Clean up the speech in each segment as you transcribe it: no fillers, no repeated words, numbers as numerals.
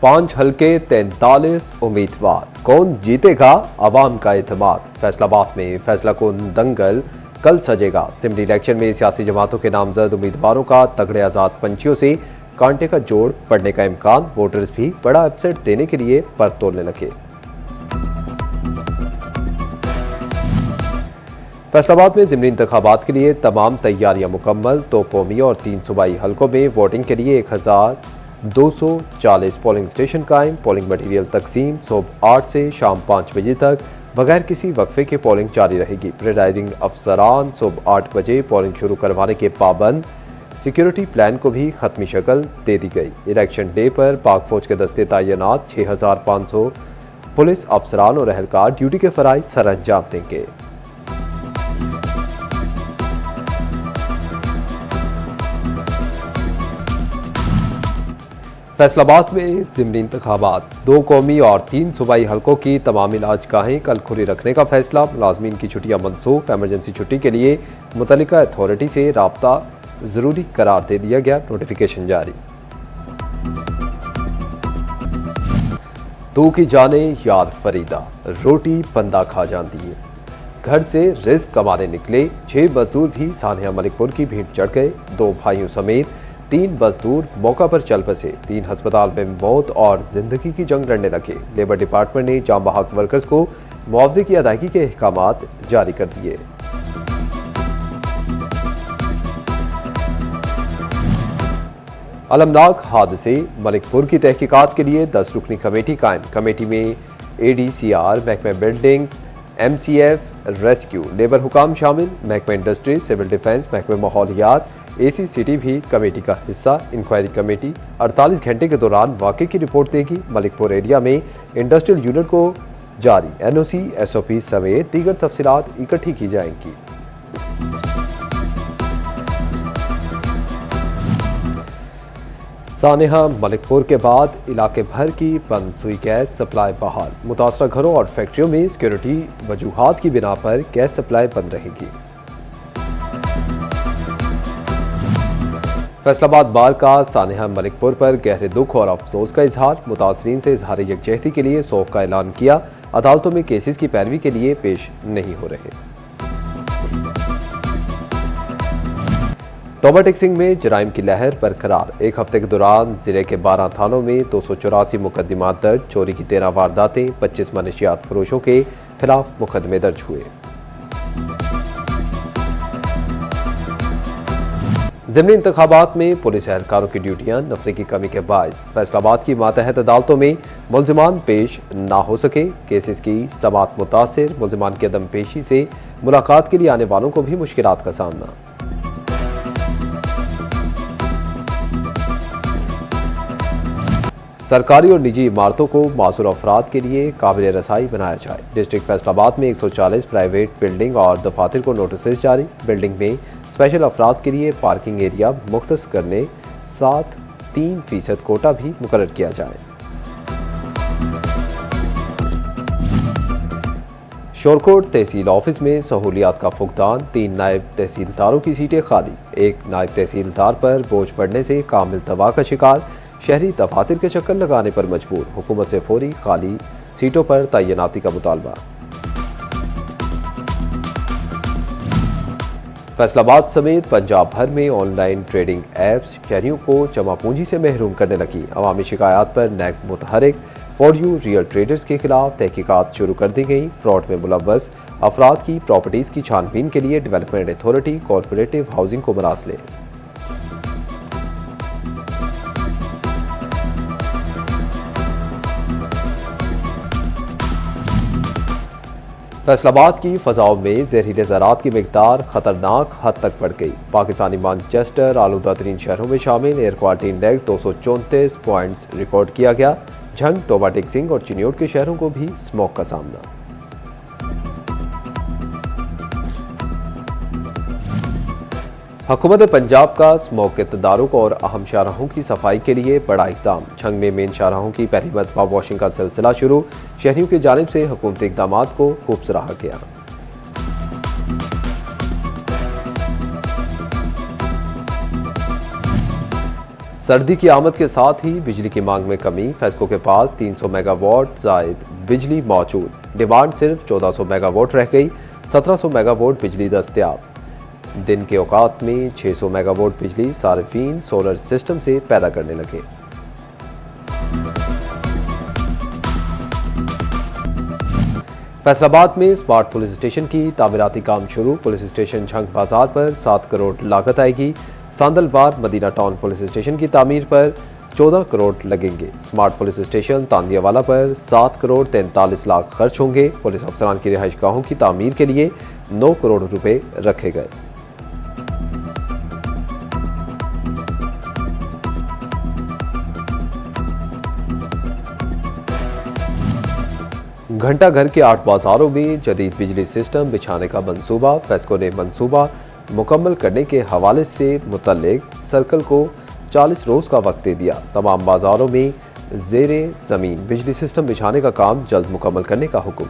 5 हल्के 43 उम्मीदवार, कौन जीतेगा अवाम का एतमाद। फैसलाबाद में फैसला कुन दंगल कल सजेगा। सिमरी इलेक्शन में सियासी जमातों के नामजद उम्मीदवारों का तगड़े आजाद पंचियों से कांटे का जोड़ पड़ने का इम्कान। वोटर्स भी बड़ा अपसेट देने के लिए पर तोड़ने लगे। फैसलाबाद में ज़िमनी इंतखाबात के लिए तमाम तैयारियां मुकम्मल। तो कौमी और 3 सूबाई हलकों में वोटिंग के लिए 1240 पोलिंग स्टेशन कायम। पोलिंग मटीरियल तकसीम सुबह 8 से शाम 5 बजे तक बगैर किसी वक्फे के पोलिंग जारी रहेगी। प्रिजाइडिंग अफसरान सुबह 8 बजे पोलिंग शुरू करवाने के पाबंद। सिक्योरिटी प्लान को भी खत्मी शक्ल दे दी गई। इलेक्शन डे पर पाक फौज के दस्ते तैनात 6500 पुलिस अफसरान और अहलकार ड्यूटी के फराइज सर अंजाम देंगे। फैसलाबाद में ज़िमनी इंतखाबात, 2 कौमी और 3 सूबाई हलकों की तमाम इलाजगाहें कल खुली रखने का फैसला। मुलाजमीन की छुट्टियां मनसूख। एमरजेंसी छुट्टी के लिए मुतल्लिका अथॉरिटी से राब्ता जरूरी करार दे दिया गया। नोटिफिकेशन जारी। तू की जाने यार फरीदा, रोटी बंदा खा जाती है। घर से रिस्क कमाने निकले 6 मजदूर भी सानिया मलिकपुर की भीड़ चढ़ गए। 2 भाइयों समेत 3 मजदूर मौका पर चल बसे। 3 अस्पताल में मौत और जिंदगी की जंग लड़ने लगे। लेबर डिपार्टमेंट ने जाम बहक वर्कर्स को मुआवजे की अदायगी के अहकामात जारी कर दिए। अलमनाक हादसे, मलिकपुर की तहकीकात के लिए 10 रुकनी कमेटी कायम। कमेटी में ADCR, महकमा बिल्डिंग, MCF, रेस्क्यू, लेबर हुकाम शामिल। महकमा इंडस्ट्री, सिविल डिफेंस, महकमा माहौलियात, ACCT भी कमेटी का हिस्सा। इंक्वायरी कमेटी 48 घंटे के दौरान वाकई की रिपोर्ट देगी। मलिकपुर एरिया में इंडस्ट्रियल यूनिट को जारी NOC, SOP समेत दीगर तफसीलात इकट्ठी की जाएंगी। सानेहा मलिकपुर के बाद इलाके भर की बंद हुई गैस सप्लाई बहाल। मुतासरा घरों और फैक्ट्रियों में सिक्योरिटी वजूहात की बिना पर गैस सप्लाई बंद रहेगी। फैसलाबाद बार का सानेहा मलिकपुर पर गहरे दुख और अफसोस का इजहार। मुतासरीन से इजहार यकजहती के लिए सौफ का ऐलान किया। अदालतों में केसेस की पैरवी के लिए पेश नहीं हो रहे। टोबा टेक्सिंग में जराइम की लहर बरकरार। 1 हफ्ते के दौरान जिले के 12 थानों में 284 मुकदमात दर्ज। चोरी की 13 वारदातें, 25 मनशियात फरोशों के खिलाफ मुकदमे दर्ज हुए। ज़िमनी इंतखाबात में पुलिस एहलकारों की ड्यूटियां नफरे की कमी के बायस फैसलाबाद की मातहत अदालतों में मुल्जिमान पेश ना हो सके। केसेस की समाअत मुतासिर। मुल्जिमान की अदम पेशी से मुलाकात के लिए आने वालों को भी मुश्किलात का सामना। सरकारी और निजी इमारतों को मासूर अफराद के लिए काबिल रसाई बनाया जाए। डिस्ट्रिक्ट फैसलाबाद में 140 प्राइवेट बिल्डिंग और दफातर को नोटिस जारी। बिल्डिंग में स्पेशल अफराद के लिए पार्किंग एरिया मुख्तस करने साथ 3% कोटा भी मुकर्रर किया जाए। शोरकोट तहसील ऑफिस में सहूलियात का फुकदान। 3 नायब तहसीलदारों की सीटें खाली। 1 नायब तहसीलदार पर बोझ पड़ने से कामिल तबाह का शिकार। शहरी दफातर के चक्कर लगाने पर मजबूर। हुकूमत से फौरी खाली सीटों पर तैनाती का मुतालबा। फैसलाबाद समेत पंजाब भर में ऑनलाइन ट्रेडिंग ऐप्स शहरियों को जमा पूंजी से महरूम करने लगी। अवामी शिकायत पर नैक मुतहरिक। फॉर यू रियल ट्रेडर्स के खिलाफ तहकीकात शुरू कर दी गई। फ्रॉड में मुलव्वस अफराद की प्रॉपर्टीज की छानबीन के लिए डेवलपमेंट अथॉरिटी कॉरपोरेटिव हाउसिंग को मरासले। फैसलाबाद की फजाओं में जहरीले ज़रात की मिकदार खतरनाक हद तक बढ़ गई। पाकिस्तानी मानचेस्टर आलूदा तरीन शहरों में शामिल air quality index 234 points record किया गया। झंग, टोबा टेक्सिंग और चिन्योट के शहरों को भी स्मोक का सामना। हुकूमत पंजाब का स्मोक के तदारुक और अहम शाहराहों की सफाई के लिए बड़ा इक़दाम। झंग में मेन शाहराहों की पहली मरतबा वॉशिंग का सिलसिला शुरू। शहरियों की जानिब से हुकूमती इक़दामात को खूब सराहा गया। सर्दी की आमद के साथ ही बिजली की मांग में कमी। फेस्को के पास 300 मेगावाट जायद बिजली मौजूद, डिमांड सिर्फ 1400 मेगावाट रह गई। 1700 मेगावाट बिजली दस्तयाब। दिन के औकात में 600 मेगावाट बिजली सार्फिन सोलर सिस्टम से पैदा करने लगे। फैसलाबाद में स्मार्ट पुलिस स्टेशन की तामीराती काम शुरू। पुलिस स्टेशन झंग बाजार पर 7 करोड़ लागत आएगी। सांदलवार मदीना टाउन पुलिस स्टेशन की तामीर पर 14 करोड़ लगेंगे। स्मार्ट पुलिस स्टेशन तांदियावाला पर 7 करोड़ 43 लाख खर्च होंगे। पुलिस अफसरान की रिहाइशगाहों की तामीर के लिए 9 करोड़ रुपए रखे गए। घंटा घर के 8 बाजारों में जदीद बिजली सिस्टम बिछाने का मंसूबा। फेस्को ने मंसूबा मुकम्मल करने के हवाले से मुतल्लिक सर्कल को 40 रोज का वक्त दे दिया। तमाम बाजारों में जेरे जमीन बिजली सिस्टम बिछाने का काम जल्द मुकम्मल करने का हुक्म।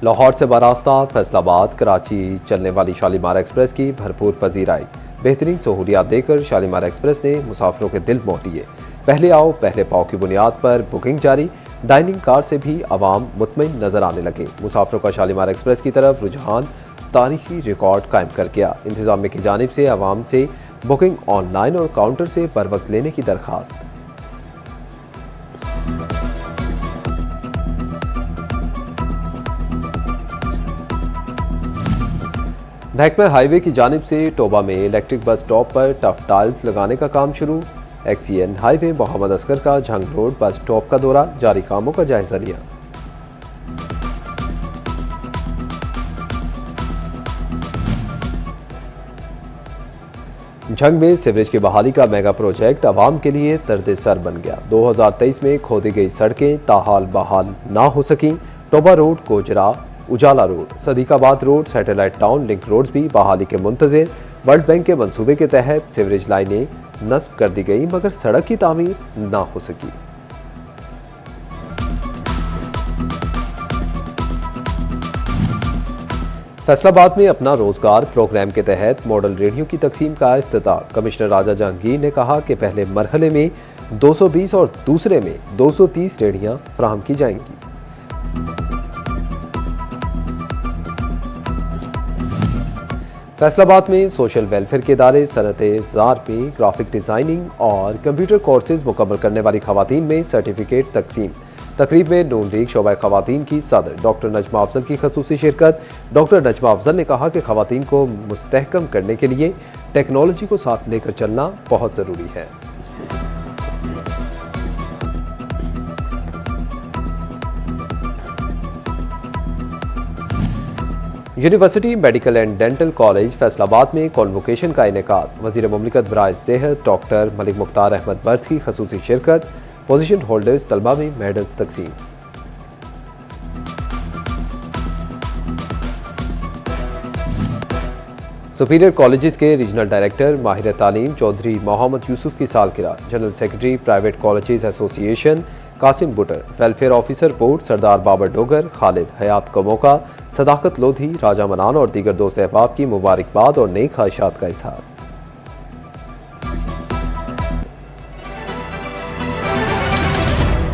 लाहौर से बरास्ता फैसलाबाद कराची चलने वाली शालीमार एक्सप्रेस की भरपूर पजीराई। बेहतरीन सहूलियात देकर शालीमार एक्सप्रेस ने मुसाफिरों के दिल मोह लिए। पहले आओ पहले पाओ की बुनियाद पर बुकिंग जारी। डाइनिंग कार से भी आवाम मुतमईन नजर आने लगे। मुसाफिरों का शालीमार एक्सप्रेस की तरफ रुझान तारीखी रिकॉर्ड कायम कर गया। इंतजामिया की जानिब से आवाम से बुकिंग ऑनलाइन और काउंटर से बर वक्त लेने की दरखास्त। महकमा हाईवे की जानिब से टोबा में इलेक्ट्रिक बस स्टॉप पर टफ टाइल्स लगाने का काम शुरू। एक्सीएन हाईवे मोहम्मद असगर का झंग रोड बस स्टॉप का दौरा, जारी कामों का जायजा लिया। झंग में सीवरेज की बहाली का मेगा प्रोजेक्ट आवाम के लिए दर्द सर बन गया। 2023 में खोदी गई सड़कें ताहाल बहाल ना हो सकी। Toba road, Kojra, Ujala road, Sadiqabad road, satellite town link roads भी बहाली के मुंतजिर। वर्ल्ड बैंक के मंसूबे के तहत सीवरेज लाइनें नस्ब कर दी गई मगर सड़क की तामीर ना हो सकी। फैसलाबाद में अपना रोजगार प्रोग्राम के तहत मॉडल रेडियो की तकसीम का इफ्तिताह। कमिश्नर राजा जहांगीर ने कहा कि पहले मरहले में 220 और दूसरे में 230 रेडियां फराहम की जाएंगी। फैसलाबाद में सोशल वेलफेयर के इदारे सनत-ए-ज़ार में ग्राफिक डिजाइनिंग और कंप्यूटर कोर्सेज मुकम्मल करने वाली खवातीन में सर्टिफिकेट तकसीम। तकरीब में नून लीग शोबा खवातीन की सदर डॉक्टर नजमा अफजल की खसूसी शिरकत। डॉक्टर नजमा अफजल ने कहा कि खवातीन को मुस्तहकम करने के लिए टेक्नोलॉजी को साथ लेकर चलना बहुत जरूरी है। University medical and dental college Faisalabad में कॉन्वोकेशन का इनेकाद। वजीर मुमलिकत बराए सेहत डॉक्टर मलिक मुख्तार अहमद बर्थ की खसूसी शिरकत। पोजीशन होल्डर्स तलबा में मेडल्स तकसीम। सुपीरियर कॉलेजेस के रीजनल डायरेक्टर माहिर तालीम चौधरी मोहम्मद यूसुफ की सालगिरह। General secretary private colleges association Qasim Buttar, welfare officer board Sardar Babar Dogar, Khalid Hayat को मौका, सदाकत लोधी, राजा मनान और दीगर दोस्त अहबाब की मुबारकबाद और नेक ख्वाहिशात का इजहार।